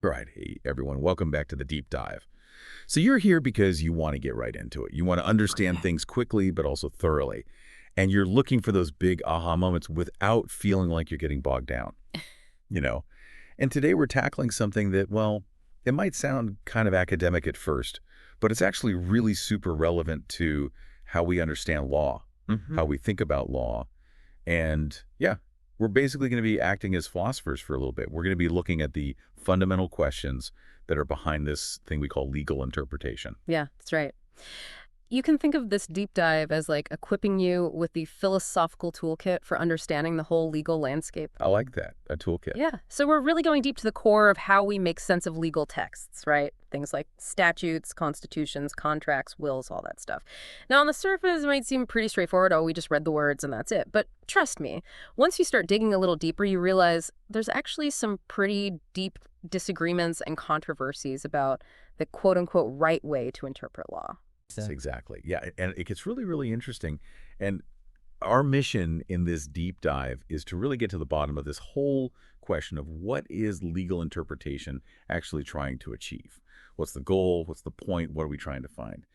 Right. Hey, everyone. Welcome back to the deep dive. So you're here because you want to get right into it. You want to understand things quickly, but also thoroughly. And you're looking for those big aha moments without feeling like you're getting bogged down, you know? And today we're tackling something that, well, it might sound kind of academic at first, but it's actually really super relevant to how we understand law, Hmm. how we think about law. And yeah, we're basically going to be acting as philosophers for a little bit. We're going to be looking at the fundamental questions that are behind this thing we call legal interpretation. Yeah, that's right. You can think of this deep dive as like equipping you with the philosophical toolkit for understanding the whole legal landscape. I like that, a toolkit. Yeah, so we're really going deep to the core of how we make sense of legal texts, right? Things like statutes, constitutions, contracts, wills, all that stuff. Now, on the surface, it might seem pretty straightforward. Oh, we just read the words and that's it. But trust me, once you start digging a little deeper, you realize there's actually some pretty deep disagreements and controversies about the quote-unquote right way to interpret law. Yes, exactly. Yeah, and it gets really, really interesting. And our mission in this deep dive is to really get to the bottom of this whole question of what is legal interpretation actually trying to achieve? What's the goal? What's the point? What are we trying to find?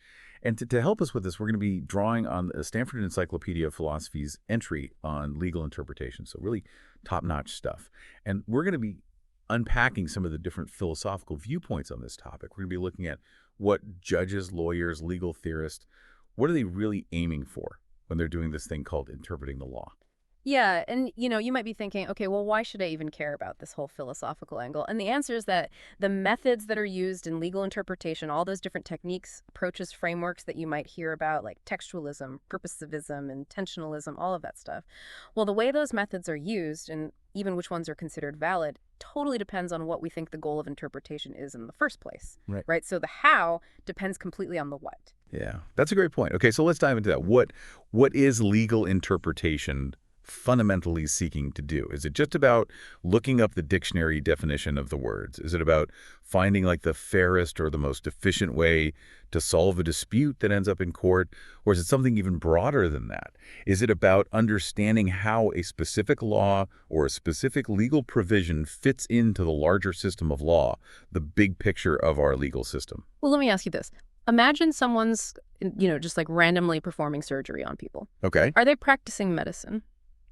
And to help us with this, we're going to be drawing on the Stanford Encyclopedia of Philosophy's entry on legal interpretation. So really top-notch stuff. And we're going to be unpacking some of the different philosophical viewpoints on this topic. We're going to be looking at what judges, lawyers, legal theorists, what are they really aiming for when they're doing this thing called interpreting the law? Yeah, and you might be thinking, okay, well, why should I even care about this whole philosophical angle? And the answer is that the methods that are used in legal interpretation, all those different techniques, approaches, frameworks that you might hear about, like textualism, purposivism, intentionalism, all of that stuff. Well, the way those methods are used, and even which ones are considered valid, totally depends on what we think the goal of interpretation is in the first place, Right. right? So the how depends completely on the what. Yeah, that's a great point. Okay, so let's dive into that. What is legal interpretation fundamentally seeking to do? Is it just about looking up the dictionary definition of the words? Is it about finding like the fairest or the most efficient way to solve a dispute that ends up in court? Or is it something even broader than that? Is it about understanding how a specific law or a specific legal provision fits into the larger system of law, the big picture of our legal system? Well, let me ask you this. Imagine someone's, just like randomly performing surgery on people. Okay. Are they practicing medicine?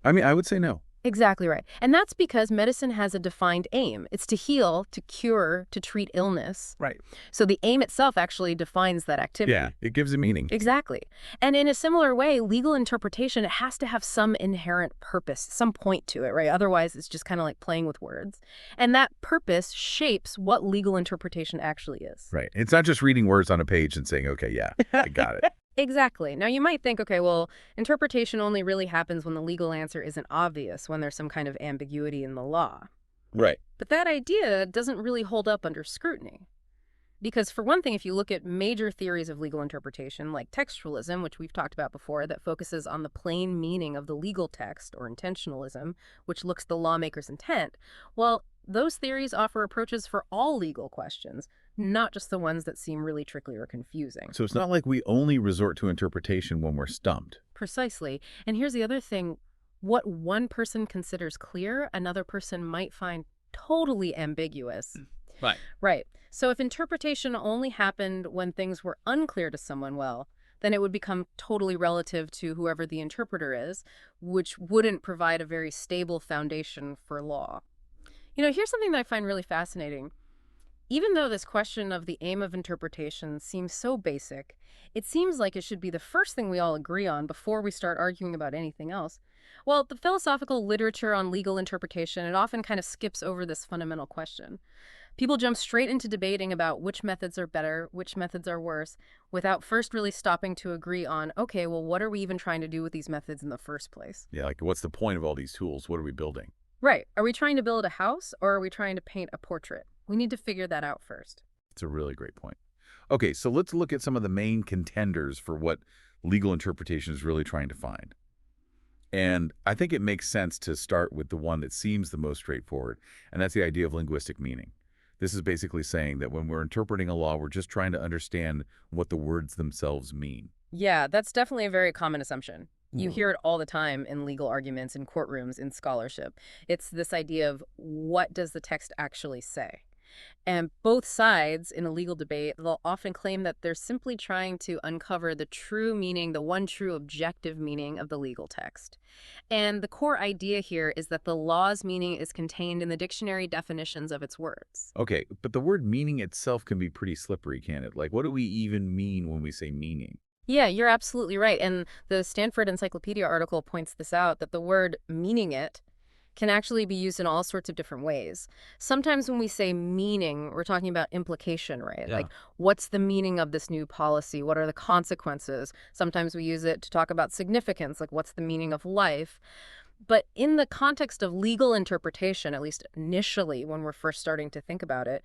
I mean, I would say no. Exactly right. And that's because medicine has a defined aim. It's to heal, to cure, to treat illness. Right. So the aim itself actually defines that activity. Yeah, it gives a meaning. Exactly. And in a similar way, legal interpretation, it has to have some inherent purpose, some point to it, right? Otherwise, it's just kind of like playing with words. And that purpose shapes what legal interpretation actually is. Right. It's not just reading words on a page and saying, okay, yeah, I got it. Exactly. Now, you might think, okay, well, interpretation only really happens when the legal answer isn't obvious, when there's some kind of ambiguity in the law. Right. But that idea doesn't really hold up under scrutiny. Because for one thing, if you look at major theories of legal interpretation, like textualism, which we've talked about before, that focuses on the plain meaning of the legal text, or intentionalism, which looks at the lawmaker's intent, well, those theories offer approaches for all legal questions, not just the ones that seem really tricky or confusing. So it's not like we only resort to interpretation when we're stumped. Precisely. And here's the other thing. What one person considers clear, another person might find totally ambiguous. Right. Right. So if interpretation only happened when things were unclear to someone, well, then it would become totally relative to whoever the interpreter is, which wouldn't provide a very stable foundation for law. Here's something that I find really fascinating. Even though this question of the aim of interpretation seems so basic, it seems like it should be the first thing we all agree on before we start arguing about anything else. Well, the philosophical literature on legal interpretation, it often kind of skips over this fundamental question. People jump straight into debating about which methods are better, which methods are worse, without first really stopping to agree on, okay, well, what are we even trying to do with these methods in the first place? Yeah, like what's the point of all these tools? What are we building? Right. Are we trying to build a house or are we trying to paint a portrait? We need to figure that out first. It's a really great point. Okay, so let's look at some of the main contenders for what legal interpretation is really trying to find. And I think it makes sense to start with the one that seems the most straightforward, and that's the idea of linguistic meaning. This is basically saying that when we're interpreting a law, we're just trying to understand what the words themselves mean. Yeah, that's definitely a very common assumption. You Mm. hear it all the time in legal arguments, in courtrooms, in scholarship. It's this idea of what does the text actually say? And both sides in a legal debate, they'll often claim that they're simply trying to uncover the true meaning, the one true objective meaning of the legal text. And the core idea here is that the law's meaning is contained in the dictionary definitions of its words. Okay, but the word meaning itself can be pretty slippery, can't it? Like, what do we even mean when we say meaning? Yeah, you're absolutely right. And the Stanford Encyclopedia article points this out, that the word meaning it can actually be used in all sorts of different ways. Sometimes when we say meaning, we're talking about implication, right? Yeah. Like, what's the meaning of this new policy? What are the consequences? Sometimes we use it to talk about significance, like what's the meaning of life? But in the context of legal interpretation, at least initially when we're first starting to think about it,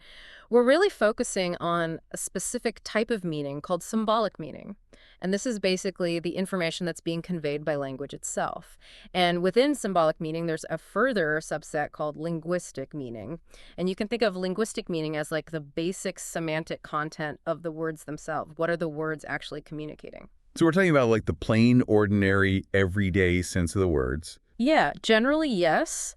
we're really focusing on a specific type of meaning called symbolic meaning. And this is basically the information that's being conveyed by language itself. And within symbolic meaning, there's a further subset called linguistic meaning. And you can think of linguistic meaning as like the basic semantic content of the words themselves. What are the words actually communicating? So we're talking about like the plain, ordinary, everyday sense of the words. Yeah, generally, yes.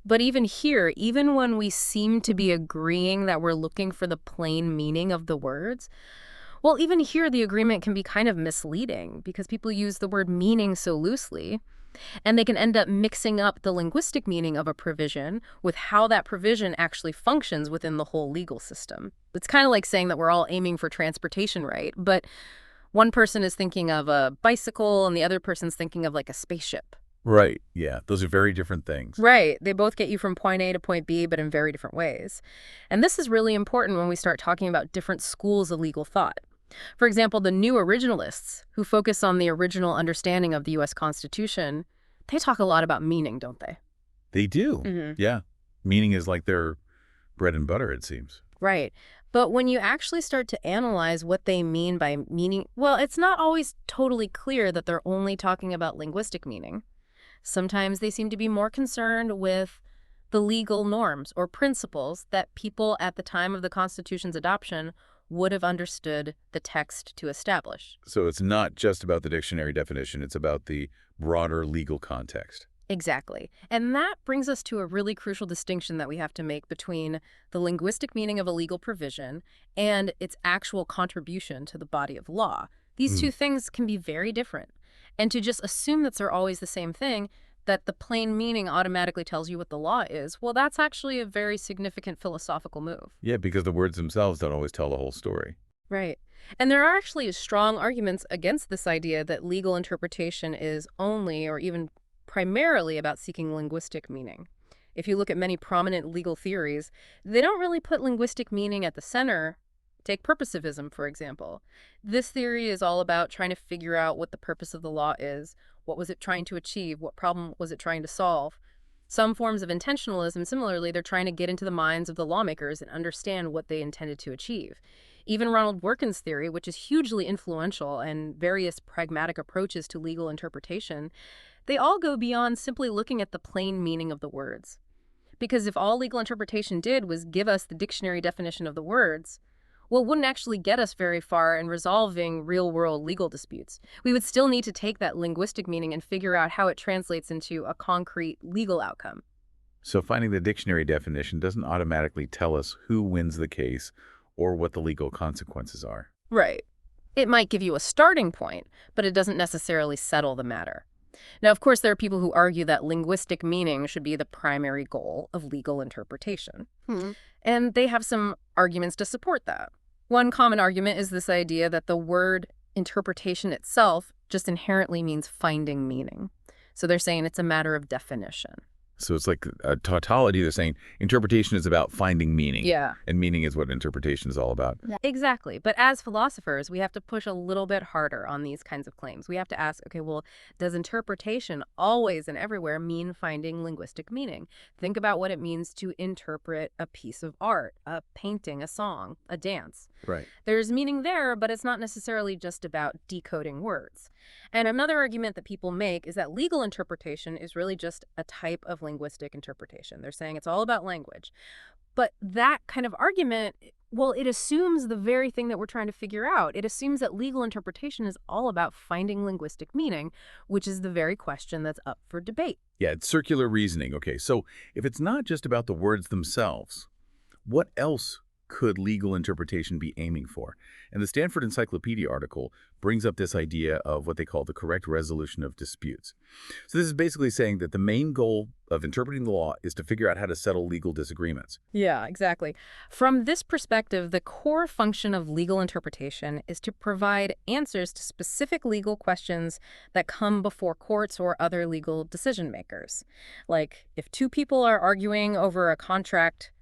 But even here, even when we seem to be agreeing that we're looking for the plain meaning of the words, well, even here, the agreement can be kind of misleading because people use the word meaning so loosely, and they can end up mixing up the linguistic meaning of a provision with how that provision actually functions within the whole legal system. It's kind of like saying that we're all aiming for transportation, right? But one person is thinking of a bicycle and the other person's thinking of like a spaceship. Right. Yeah. Those are very different things. Right. They both get you from point A to point B, but in very different ways. And this is really important when we start talking about different schools of legal thought. For example, the new originalists, who focus on the original understanding of the U.S. Constitution, they talk a lot about meaning, don't they? They do. Mm-hmm. Yeah. Meaning is like their bread and butter, it seems. Right. But when you actually start to analyze what they mean by meaning, well, it's not always totally clear that they're only talking about linguistic meaning. Sometimes they seem to be more concerned with the legal norms or principles that people at the time of the Constitution's adoption would have understood the text to establish. So it's not just about the dictionary definition, it's about the broader legal context. Exactly. And that brings us to a really crucial distinction that we have to make between the linguistic meaning of a legal provision and its actual contribution to the body of law. These two things can be very different. And to just assume that they're always the same thing, that the plain meaning automatically tells you what the law is, well, that's actually a very significant philosophical move. Yeah, because the words themselves don't always tell the whole story. Right. And there are actually strong arguments against this idea that legal interpretation is only or even primarily about seeking linguistic meaning. If you look at many prominent legal theories, they don't really put linguistic meaning at the center. Take purposivism, for example. This theory is all about trying to figure out what the purpose of the law is. What was it trying to achieve? What problem was it trying to solve? Some forms of intentionalism, similarly, they're trying to get into the minds of the lawmakers and understand what they intended to achieve. Even Ronald Dworkin's theory, which is hugely influential, and various pragmatic approaches to legal interpretation, they all go beyond simply looking at the plain meaning of the words. Because if all legal interpretation did was give us the dictionary definition of the words, well, it wouldn't actually get us very far in resolving real-world legal disputes. We would still need to take that linguistic meaning and figure out how it translates into a concrete legal outcome. So finding the dictionary definition doesn't automatically tell us who wins the case or what the legal consequences are. Right. It might give you a starting point, but it doesn't necessarily settle the matter. Now, of course, there are people who argue that linguistic meaning should be the primary goal of legal interpretation. And they have some arguments to support that. One common argument is this idea that the word interpretation itself just inherently means finding meaning. So they're saying it's a matter of definition. So it's like a tautology. They're saying interpretation is about finding meaning. Yeah. And meaning is what interpretation is all about. Exactly. But as philosophers, we have to push a little bit harder on these kinds of claims. We have to ask, okay, well, does interpretation always and everywhere mean finding linguistic meaning? Think about what it means to interpret a piece of art, a painting, a song, a dance. Right. There's meaning there, but it's not necessarily just about decoding words. And another argument that people make is that legal interpretation is really just a type of linguistic interpretation. They're saying it's all about language. But that kind of argument, well, it assumes the very thing that we're trying to figure out. It assumes that legal interpretation is all about finding linguistic meaning, which is the very question that's up for debate. Yeah, it's circular reasoning. Okay, so if it's not just about the words themselves, What else could legal interpretation be aiming for? And the Stanford Encyclopedia article brings up this idea of what they call the correct resolution of disputes. So this is basically saying that the main goal of interpreting the law is to figure out how to settle legal disagreements. Yeah, exactly. From this perspective, the core function of legal interpretation is to provide answers to specific legal questions that come before courts or other legal decision makers. Like, if two people are arguing over a contract,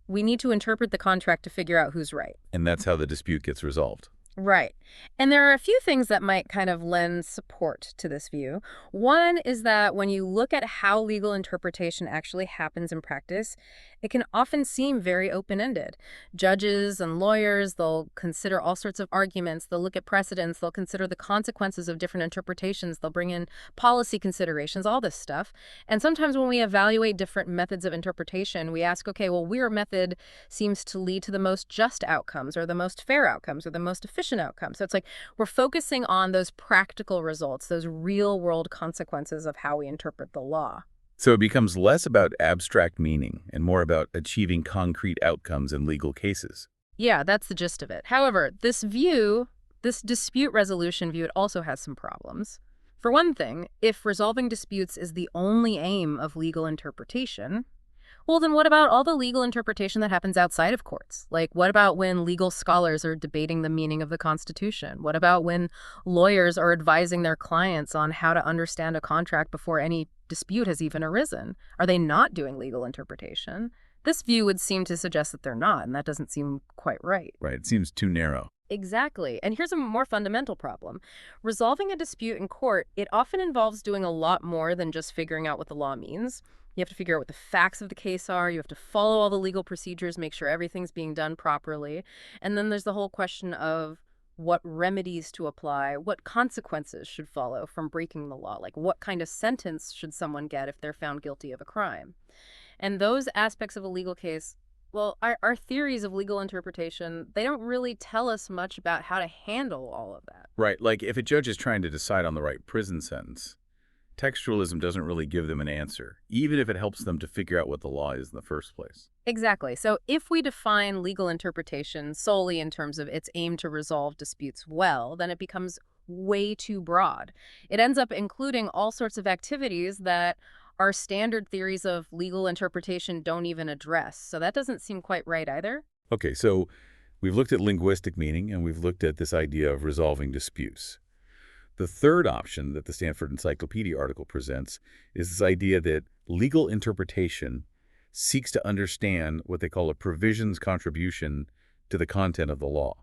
we need to interpret the contract to figure out who's right. And that's how the dispute gets resolved. Right. And there are a few things that might kind of lend support to this view. One is that when you look at how legal interpretation actually happens in practice, it can often seem very open-ended. Judges and lawyers, they'll consider all sorts of arguments, they'll look at precedents, they'll consider the consequences of different interpretations, they'll bring in policy considerations, all this stuff. And sometimes when we evaluate different methods of interpretation, we ask, okay, well, your method seems to lead to the most just outcomes or the most fair outcomes or the most efficient outcomes. So it's like we're focusing on those practical results, those real world consequences of how we interpret the law. So it becomes less about abstract meaning and more about achieving concrete outcomes in legal cases. Yeah, that's the gist of it. However, this view, this dispute resolution view, it also has some problems. For one thing, if resolving disputes is the only aim of legal interpretation, well, then what about all the legal interpretation that happens outside of courts? Like, what about when legal scholars are debating the meaning of the Constitution? What about when lawyers are advising their clients on how to understand a contract before any dispute has even arisen? Are they not doing legal interpretation? This view would seem to suggest that they're not, and that doesn't seem quite right. Right, it seems too narrow. Exactly. And here's a more fundamental problem. Resolving a dispute in court, it often involves doing a lot more than just figuring out what the law means. You have to figure out what the facts of the case are. You have to follow all the legal procedures, make sure everything's being done properly. And then there's the whole question of what remedies to apply, what consequences should follow from breaking the law, like what kind of sentence should someone get if they're found guilty of a crime. And those aspects of a legal case, well, our theories of legal interpretation, they don't really tell us much about how to handle all of that. Right, like if a judge is trying to decide on the right prison sentence, textualism doesn't really give them an answer, even if it helps them to figure out what the law is in the first place. Exactly. So if we define legal interpretation solely in terms of its aim to resolve disputes well, then it becomes way too broad. It ends up including all sorts of activities that our standard theories of legal interpretation don't even address. So that doesn't seem quite right either. Okay, so we've looked at linguistic meaning and we've looked at this idea of resolving disputes. The third option that the Stanford Encyclopedia article presents is this idea that legal interpretation seeks to understand what they call a provision's contribution to the content of the law.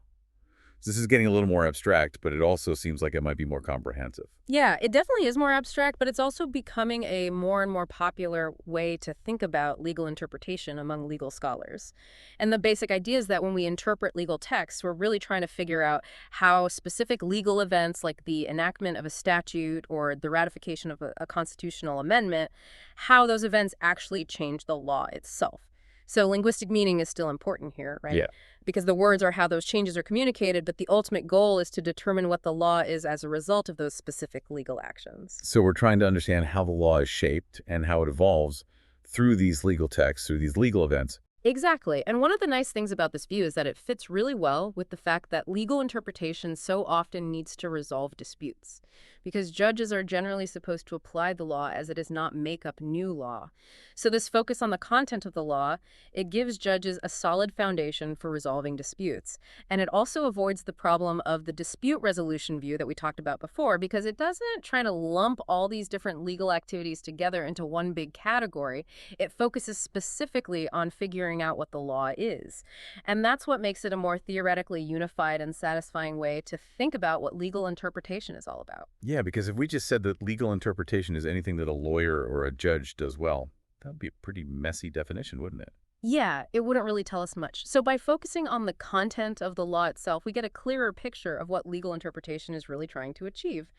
So this is getting a little more abstract, but it also seems like it might be more comprehensive. Yeah, it definitely is more abstract, but it's also becoming a more and more popular way to think about legal interpretation among legal scholars. And the basic idea is that when we interpret legal texts, we're really trying to figure out how specific legal events like the enactment of a statute or the ratification of a constitutional amendment, how those events actually change the law itself. So linguistic meaning is still important here, right? Yeah. Because the words are how those changes are communicated, but the ultimate goal is to determine what the law is as a result of those specific legal actions. So we're trying to understand how the law is shaped and how it evolves through these legal texts, through these legal events. Exactly. And one of the nice things about this view is that it fits really well with the fact that legal interpretation so often needs to resolve disputes, because judges are generally supposed to apply the law as it does not make up new law. So this focus on the content of the law, it gives judges a solid foundation for resolving disputes. And it also avoids the problem of the dispute resolution view that we talked about before, because it doesn't try to lump all these different legal activities together into one big category. It focuses specifically on figuring out what the law is. And that's what makes it a more theoretically unified and satisfying way to think about what legal interpretation is all about. Yeah, because if we just said that legal interpretation is anything that a lawyer or a judge does well, that would be a pretty messy definition, wouldn't it? Yeah, it wouldn't really tell us much. So by focusing on the content of the law itself, we get a clearer picture of what legal interpretation is really trying to achieve.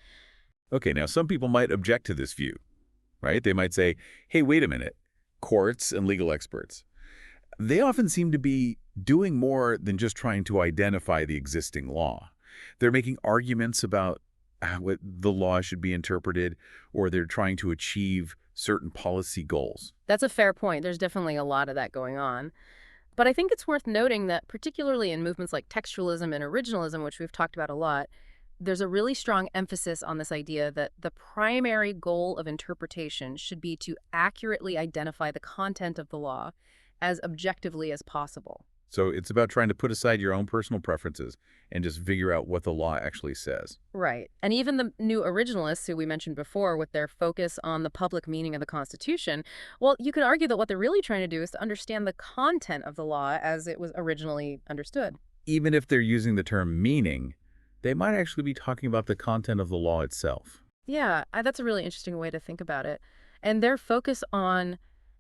Okay, now some people might object to this view, right? They might say, hey, wait a minute, courts and legal experts, they often seem to be doing more than just trying to identify the existing law. They're making arguments about how the law should be interpreted, or they're trying to achieve certain policy goals. That's a fair point. There's definitely a lot of that going on. But I think it's worth noting that particularly in movements like textualism and originalism, which we've talked about a lot, there's a really strong emphasis on this idea that the primary goal of interpretation should be to accurately identify the content of the law as objectively as possible. So it's about trying to put aside your own personal preferences and just figure out what the law actually says. Right. And even the new originalists who we mentioned before with their focus on the public meaning of the Constitution, well, you could argue that what they're really trying to do is to understand the content of the law as it was originally understood. Even if they're using the term meaning, they might actually be talking about the content of the law itself. Yeah, that's a really interesting way to think about it. And their focus on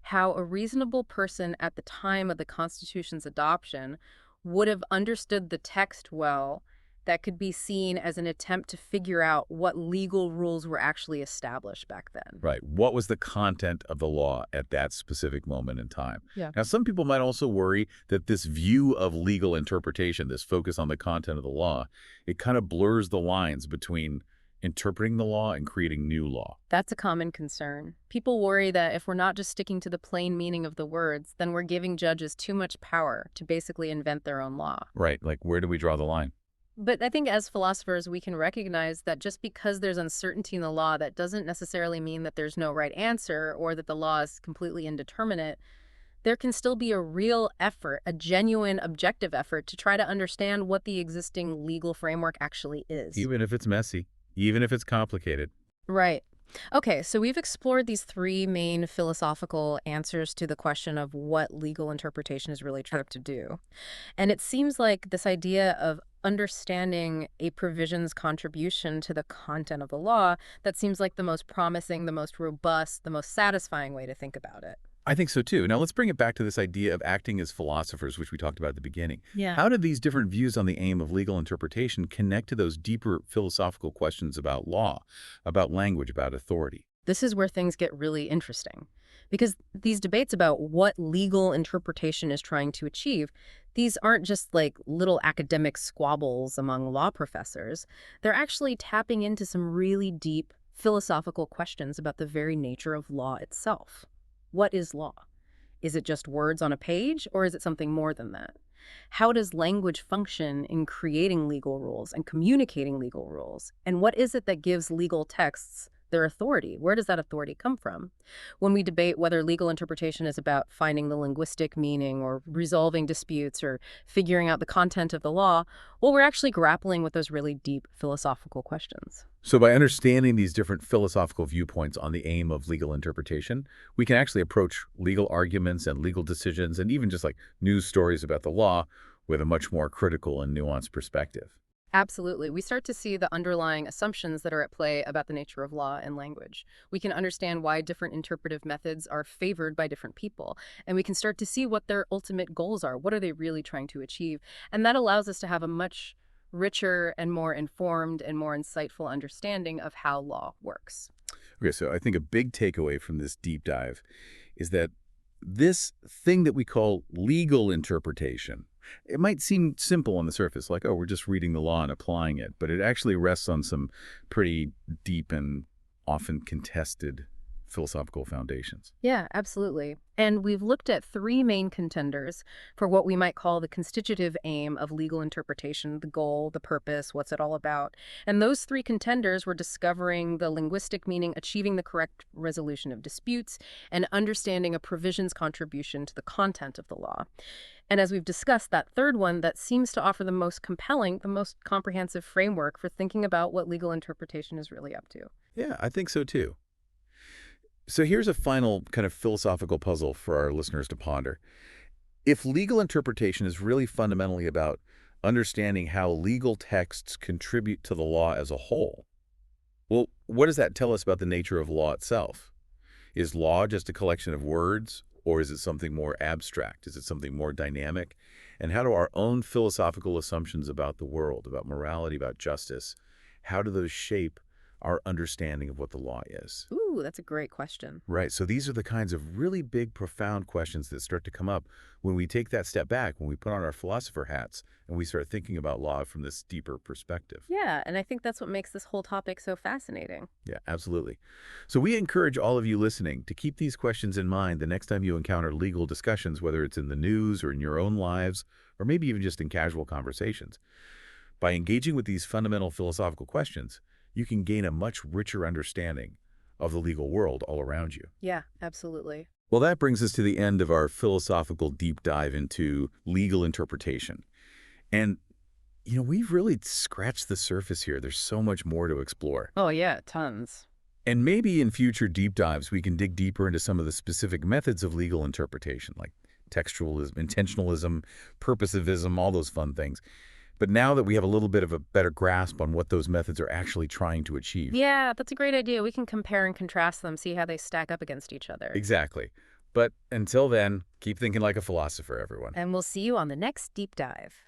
how a reasonable person at the time of the Constitution's adoption would have understood the text well, that could be seen as an attempt to figure out what legal rules were actually established back then. Right. What was the content of the law at that specific moment in time? Yeah. Now, some people might also worry that this view of legal interpretation, this focus on the content of the law, it kind of blurs the lines between interpreting the law and creating new law. That's a common concern. People worry that if we're not just sticking to the plain meaning of the words, then we're giving judges too much power to basically invent their own law. Right. Like, where do we draw the line? But I think as philosophers, we can recognize that just because there's uncertainty in the law, that doesn't necessarily mean that there's no right answer or that the law is completely indeterminate. There can still be a real effort, a genuine objective effort to try to understand what the existing legal framework actually is. Even if it's messy, even if it's complicated. Right. Okay, so we've explored these three main philosophical answers to the question of what legal interpretation is really trying to do. And it seems like this idea of understanding a provision's contribution to the content of the law, that seems like the most promising, the most robust, the most satisfying way to think about it. I think so too. Now let's bring it back to this idea of acting as philosophers, which we talked about at the beginning. Yeah. How do these different views on the aim of legal interpretation connect to those deeper philosophical questions about law, about language, about authority? This is where things get really interesting. Because these debates about what legal interpretation is trying to achieve, these aren't just like little academic squabbles among law professors. They're actually tapping into some really deep philosophical questions about the very nature of law itself. What is law? Is it just words on a page, or is it something more than that? How does language function in creating legal rules and communicating legal rules? And what is it that gives legal texts their authority? Where does that authority come from? When we debate whether legal interpretation is about finding the linguistic meaning or resolving disputes or figuring out the content of the law, well, we're actually grappling with those really deep philosophical questions. So by understanding these different philosophical viewpoints on the aim of legal interpretation, we can actually approach legal arguments and legal decisions and even just like news stories about the law with a much more critical and nuanced perspective. Absolutely. We start to see the underlying assumptions that are at play about the nature of law and language. We can understand why different interpretive methods are favored by different people, and we can start to see what their ultimate goals are. What are they really trying to achieve? And that allows us to have a much richer and more informed and more insightful understanding of how law works. Okay, so I think a big takeaway from this deep dive is that this thing that we call legal interpretation, it might seem simple on the surface, like, oh, we're just reading the law and applying it, but it actually rests on some pretty deep and often contested philosophical foundations. Yeah, absolutely. And we've looked at three main contenders for what we might call the constitutive aim of legal interpretation, the goal, the purpose, what's it all about. And those three contenders were discovering the linguistic meaning, achieving the correct resolution of disputes, and understanding a provision's contribution to the content of the law. And as we've discussed, that third one that seems to offer the most compelling, the most comprehensive framework for thinking about what legal interpretation is really up to. Yeah, I think so too. So here's a final kind of philosophical puzzle for our listeners to ponder. If legal interpretation is really fundamentally about understanding how legal texts contribute to the law as a whole, well, what does that tell us about the nature of law itself? Is law just a collection of words, or is it something more abstract? Is it something more dynamic? And how do our own philosophical assumptions about the world, about morality, about justice, how do those shape our understanding of what the law is? Ooh, that's a great question. Right. So these are the kinds of really big, profound questions that start to come up when we take that step back, when we put on our philosopher hats and we start thinking about law from this deeper perspective. Yeah, and I think that's what makes this whole topic so fascinating. Yeah, absolutely. So we encourage all of you listening to keep these questions in mind the next time you encounter legal discussions, whether it's in the news or in your own lives, or maybe even just in casual conversations. By engaging with these fundamental philosophical questions, you can gain a much richer understanding of the legal world all around you. Yeah, absolutely. Well, that brings us to the end of our philosophical deep dive into legal interpretation. And, we've really scratched the surface here. There's so much more to explore. Oh, yeah, tons. And maybe in future deep dives, we can dig deeper into some of the specific methods of legal interpretation, like textualism, intentionalism, purposivism, all those fun things. But now that we have a little bit of a better grasp on what those methods are actually trying to achieve. Yeah, that's a great idea. We can compare and contrast them, see how they stack up against each other. Exactly. But until then, keep thinking like a philosopher, everyone. And we'll see you on the next deep dive.